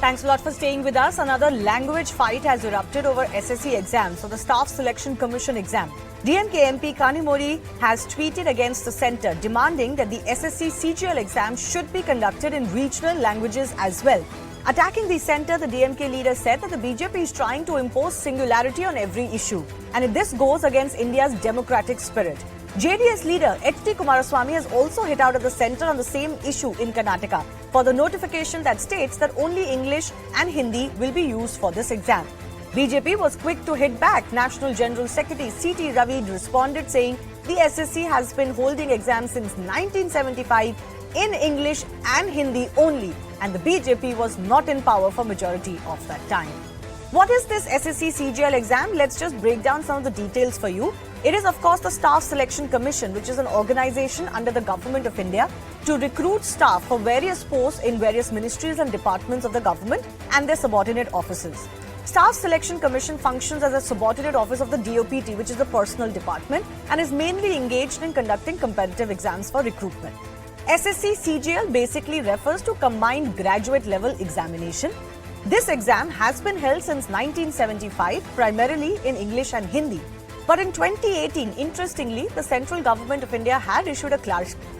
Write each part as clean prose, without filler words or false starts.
Thanks a lot for staying with us. Another language fight has erupted over SSC exams, so the Staff Selection Commission exam. DMK MP Kanimori has tweeted against the centre, demanding that the SSC CGL exam should be conducted in regional languages as well. Attacking the centre, the DMK leader said that the BJP is trying to impose singularity on every issue, and this goes against India's democratic spirit. JDS leader H.D. Kumaraswamy has also hit out at the centre on the same issue in Karnataka for the notification that states that only English and Hindi will be used for this exam. BJP was quick to hit back. National General Secretary C.T. Ravi responded saying the SSC has been holding exams since 1975 in English and Hindi only, and the BJP was not in power for majority of that time. What is this SSC CGL exam? Let's just break down some of the details for you. It is, of course, the Staff Selection Commission, which is an organization under the Government of India to recruit staff for various posts in various ministries and departments of the government and their subordinate offices. Staff Selection Commission functions as a subordinate office of the DOPT, which is the Personnel Department, and is mainly engaged in conducting competitive exams for recruitment. SSC CGL basically refers to Combined Graduate Level Examination. This exam has been held since 1975, primarily in English and Hindi. But in 2018, interestingly, the central government of India had issued a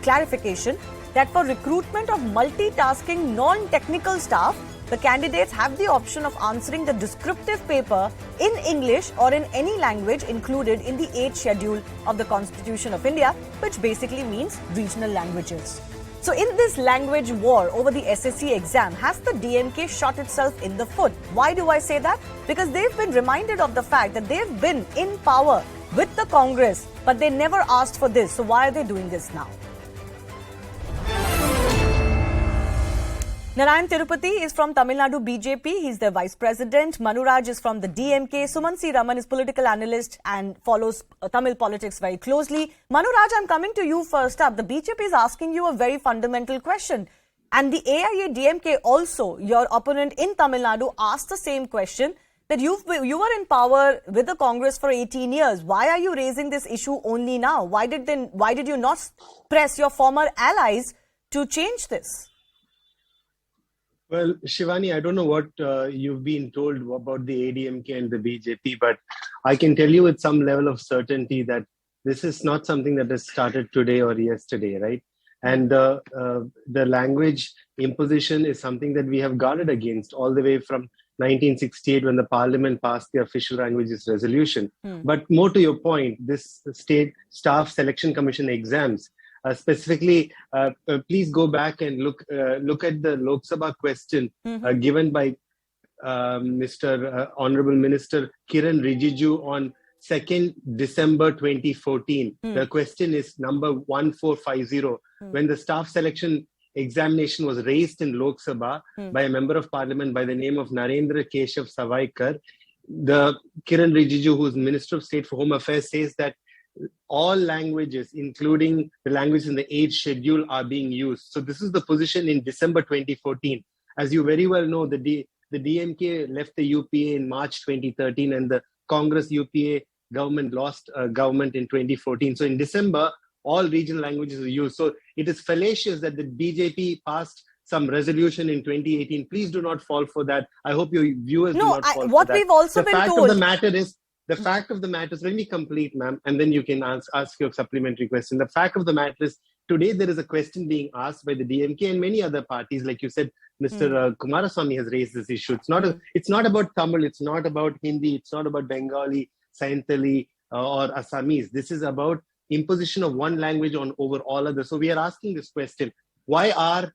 clarification that for recruitment of multitasking non-technical staff, the candidates have the option of answering the descriptive paper in English or in any language included in the 8th schedule of the Constitution of India, which basically means regional languages. So in this language war over the SSC exam, has the DMK shot itself in the foot? Why do I say that? Because they've been reminded of the fact that they've been in power with the Congress, but they never asked for this. So why are they doing this now? Narayan Tirupati is from Tamil Nadu BJP. He's the Vice President. Manuraj is from the DMK. Suman C. Raman is political analyst and follows Tamil politics very closely. Manuraj, I'm coming to you first up. The BJP is asking you a very fundamental question. And the AIA DMK also, your opponent in Tamil Nadu, asked the same question, that you were in power with the Congress for 18 years. Why are you raising this issue only now? Why did you not press your former allies to change this? Well, Shivani, I don't know what you've been told about the ADMK and the BJP, but I can tell you with some level of certainty that this is not something that has started today or yesterday, right? And the language imposition is something that we have guarded against all the way from 1968 when the Parliament passed the Official Languages Resolution. But more to your point, this State Staff Selection Commission exams, specifically, please go back and look at the Lok Sabha question given by Mr. Honorable Minister Kiran Rijiju on 2nd December 2014. The question is number 1450. When the staff selection examination was raised in Lok Sabha by a member of parliament by the name of Narendra Keshav Savaikar, the Kiran Rijiju, who is Minister of State for Home Affairs, says that all languages, including the language in the 8th schedule, are being used. So this is the position in December 2014. As you very well know, the DMK left the UPA in March 2013 and the Congress UPA government lost government in 2014. So in December, all regional languages are used. So it is fallacious that the BJP passed some resolution in 2018. Please do not fall for that. I hope your viewers do not fall for that. What we've also been told... The fact of the matter is, let me complete, ma'am, and then you can ask your supplementary question. The fact of the matter is, today there is a question being asked by the DMK and many other parties. Like you said, Mr. Kumaraswamy has raised this issue. It's not about Tamil, it's not about Hindi, it's not about Bengali, Santali, or Assamese. This is about imposition of one language over all others. So we are asking this question: why are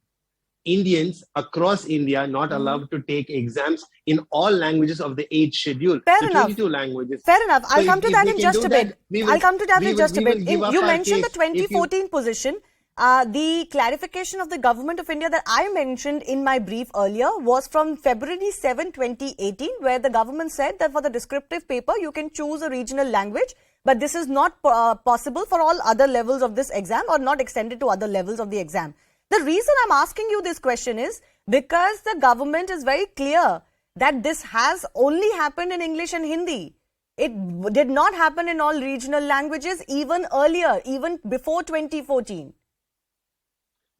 Indians across India not allowed to take exams in all languages of the 8th schedule? Fair enough. 22 languages. Fair enough. I'll So come to that in just a bit. I'll come to that in just a bit. You mentioned the 2014 position. The clarification of the Government of India that I mentioned in my brief earlier was from February 7, 2018, where the government said that for the descriptive paper, you can choose a regional language, but this is not possible for all other levels of this exam or not extended to other levels of the exam. The reason I'm asking you this question is because the government is very clear that this has only happened in English and Hindi. It did not happen in all regional languages even earlier, even before 2014.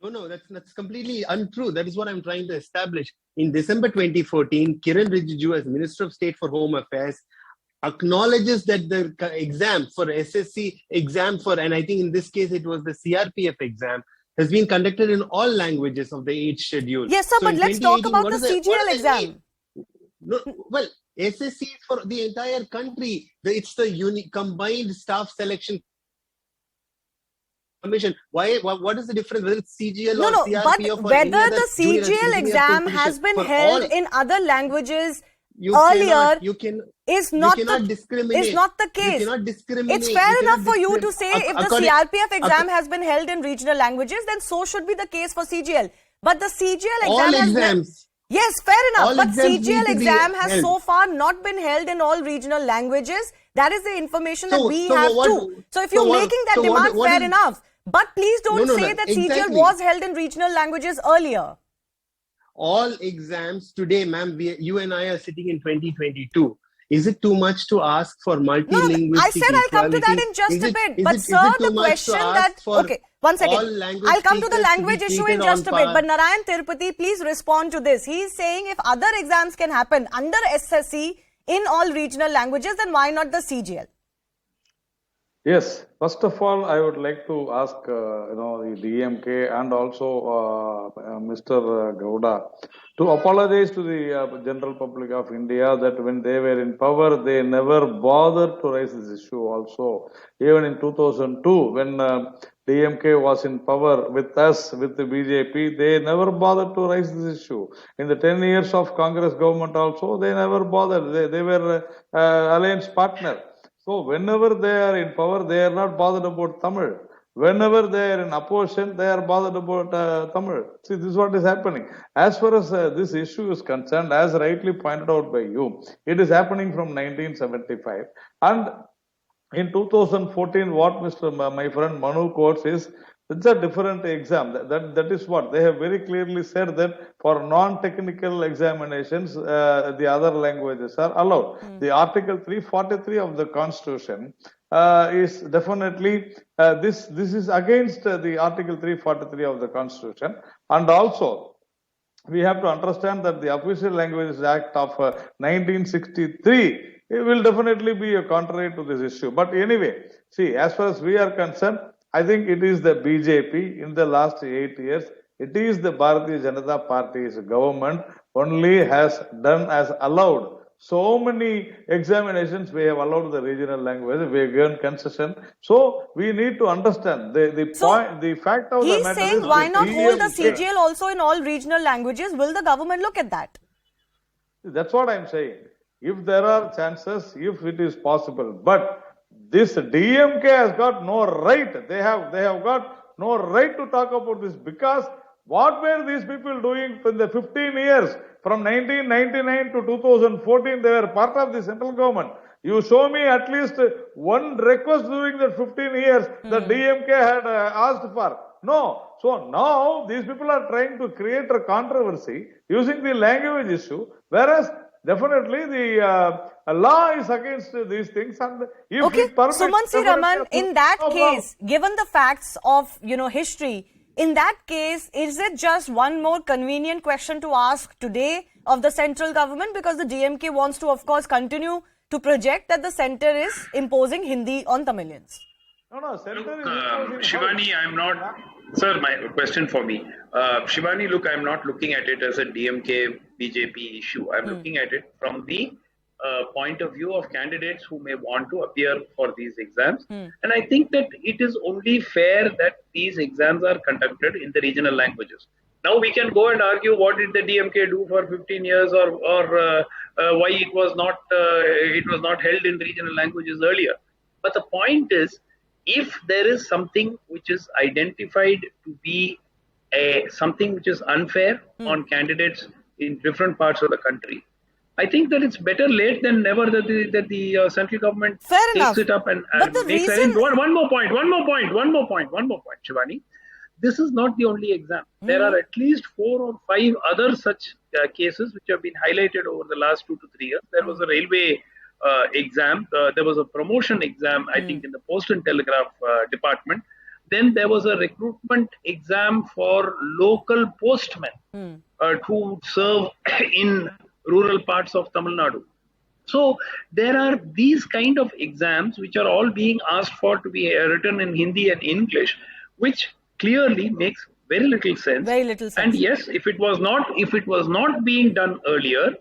No, that's completely untrue. That is what I'm trying to establish. In December 2014, Kiran Rijiju, as Minister of State for Home Affairs, acknowledges that the exam for SSC exam for, and I think in this case it was the CRPF exam, has been conducted in all languages of the 8th schedule. Yes, sir, So but in let's talk 2018, about the CGL exam. No, well, SSC is for the entire country. It's the combined staff selection commission. What is the difference whether it's CGL or CRPF but or any whether other the CGL exam has been held in other languages earlier is not the case. You cannot discriminate. It's fair enough for you to say if the CRPF exam has been held in regional languages, then so should be the case for CGL. But the CGL exam yes, fair enough. But CGL exam has so far not been held in all regional languages. That is the information that we have too. So if you're making that demand, fair enough. But please don't say that CGL was held in regional languages earlier. All exams today, ma'am, you and I are sitting in 2022. Is it too much to ask for multilingual? No, I said I'll come to that in just a bit. But sir, the question that... Okay, one second. I'll come to the language issue in just a bit. But Narayan Tirupati, please respond to this. He is saying if other exams can happen under SSC in all regional languages, then why not the CGL? Yes, first of all, I would like to ask, the DMK and also Mr. Gowda to apologize to the general public of India that when they were in power, they never bothered to raise this issue also. Even in 2002, when DMK was in power with us, with the BJP, they never bothered to raise this issue. In the 10 years of Congress government also, they never bothered. They were alliance partner. So whenever they are in power, they are not bothered about Tamil. Whenever they are in opposition, they are bothered about Tamil. See, this is what is happening. As far as this issue is concerned, as rightly pointed out by you, it is happening from 1975. And in 2014, what my friend Manu quotes is, it's a different exam. That is what they have very clearly said, that for non-technical examinations, the other languages are allowed. The Article 343 of the Constitution is definitely this is against the Article 343 of the Constitution, and also we have to understand that the Official Languages Act of 1963 it will definitely be a contrary to this issue. But anyway, see, as far as we are concerned, I think it is the BJP in the last 8 years, it is the Bharatiya Janata Party's government only has done as allowed. So many examinations we have allowed the regional language, we have given concession. So we need to understand the fact of the matter is... He's saying why not hold the CGL also in all regional languages? Will the government look at that? That's what I'm saying. If there are chances, if it is possible, but this DMK has got no right. They have got no right to talk about this, because what were these people doing in the 15 years from 1999 to 2014? They were part of the central government. You show me at least one request during that 15 years that DMK had asked for. No. So now these people are trying to create a controversy using the language issue, whereas definitely the law is against these things. And if Sumansi Raman, in that case, given the facts of history, in that case, is it just one more convenient question to ask today of the central government, because the DMK wants to, of course, continue to project that the center is imposing Hindi on Tamilians? No, center is Shivani, I'm not... Sir, my question for me. Shivani, look, I'm not looking at it as a DMK BJP issue. I'm looking at it from the point of view of candidates who may want to appear for these exams. And I think that it is only fair that these exams are conducted in the regional languages. Now we can go and argue what did the DMK do for 15 years or why it was not held in regional languages earlier. But the point is, if there is something which is identified to be something which is unfair on candidates in different parts of the country, I think that it's better late than never that the central government takes it up and makes it. One more point, Shivani. This is not the only exam. There are at least 4 or 5 other such cases which have been highlighted over the last 2 to 3 years. There was a railway exam. There was a promotion exam, I think, in the Post and Telegraph department. then there was a recruitment exam for local postmen to serve in rural parts of Tamil Nadu. So there are these kind of exams which are all being asked for to be written in Hindi and English, which clearly makes very little sense. Very little sense. And yes, if it was not being done earlier,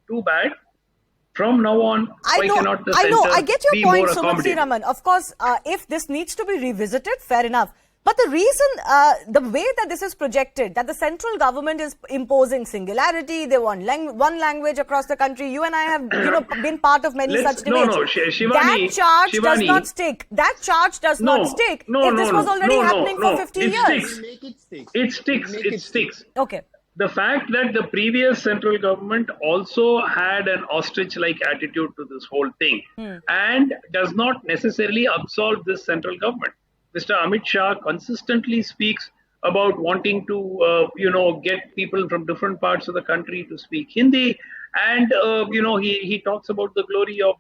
too bad. From now on, why cannot the center I get your be point, more Sumant accommodating? Raman. Of course, if this needs to be revisited, fair enough. But the reason, the way that this is projected, that the central government is imposing singularity, they want one language across the country. You and I have, been part of many such debates. Shivani, that charge does not stick. That charge does not stick. If this was already happening for 50 years. It sticks. Okay. The fact that the previous central government also had an ostrich-like attitude to this whole thing and does not necessarily absolve this central government. Mr. Amit Shah consistently speaks about wanting to, get people from different parts of the country to speak Hindi. And, he talks about the glory of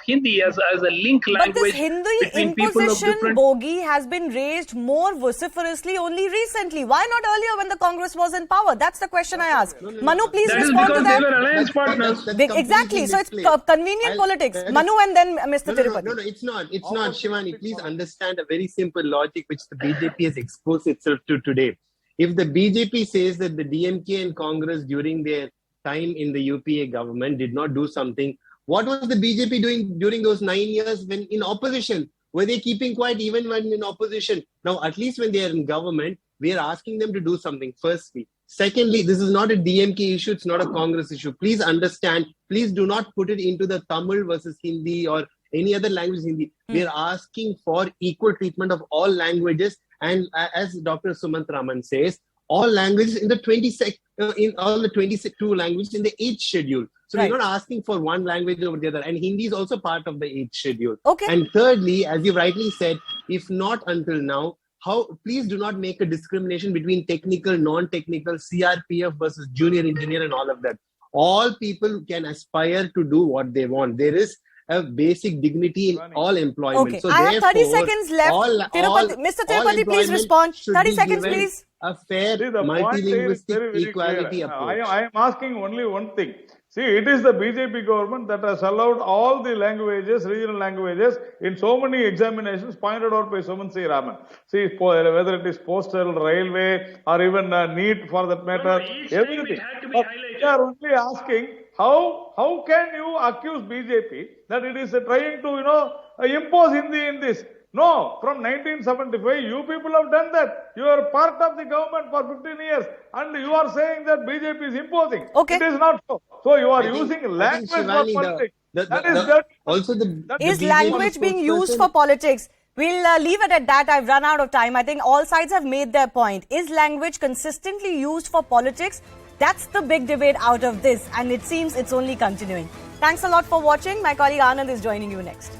Hindi as a link language. But this Hindi imposition bogey has been raised more vociferously only recently. Why not earlier when the Congress was in power? That's the question I ask. Manu, please respond to that. That is because they were alliance partners. Exactly. So it's convenient politics. Manu and then Mr. Tirupati. No, it's not. It's not. Shivani, please understand a very simple logic which the BJP has exposed itself to today. If the BJP says that the DMK and Congress during their time in the UPA government did not do something, what was the BJP doing during those 9 years when in opposition? Were they keeping quiet even when in opposition? Now, at least when they are in government, we are asking them to do something, firstly. Secondly, this is not a DMK issue, it's not a Congress issue. Please understand, please do not put it into the Tamil versus Hindi or any other language Hindi. We are asking for equal treatment of all languages, and as Dr. Sumant Raman says, all languages in the in all the 22 languages in the 8th schedule. So we're not asking for one language over the other. And Hindi is also part of the 8th schedule. Okay. And thirdly, as you rightly said, if not until now, please do not make a discrimination between technical, non-technical, CRPF versus junior engineer and all of that. All people can aspire to do what they want. There is a basic dignity in all employment. Okay, so I have 30 seconds left. Mr. Tirupati, please respond. 30 seconds, please. A fair multilinguistic equality approach. I am asking only one thing. See, it is the BJP government that has allowed all the languages, regional languages, in so many examinations pointed out by Sumant Raman. See, whether it is postal, railway, or even NEET for that matter, everything. We are only asking, how can you accuse BJP that it is trying to, impose Hindi in this? No, from 1975, you people have done that. You are part of the government for 15 years and you are saying that BJP is imposing. Okay. It is not so. So you are using language for politics. Is language being used for politics? We'll leave it at that. I've run out of time. I think all sides have made their point. Is language consistently used for politics? That's the big debate out of this, and it seems it's only continuing. Thanks a lot for watching. My colleague Anand is joining you next.